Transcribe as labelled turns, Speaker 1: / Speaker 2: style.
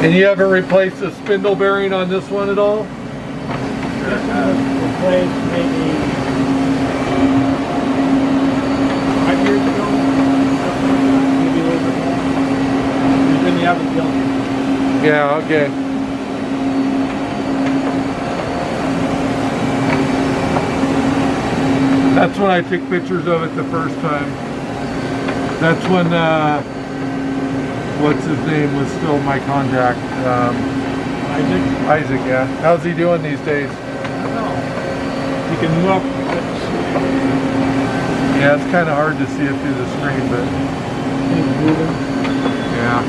Speaker 1: And you haven't replaced the spindle bearing on this one at all?
Speaker 2: This was replaced maybe 5 years ago. Maybe a little bit more. Then you have the deal.
Speaker 1: Yeah, okay. That's when I took pictures of it the first time. That's when, what's his name was still my contact. Isaac, yeah. How's he doing these days?
Speaker 2: I don't know. You can move up.
Speaker 1: Yeah, it's kind of hard to see it through the screen, but
Speaker 2: He's moving.
Speaker 1: yeah.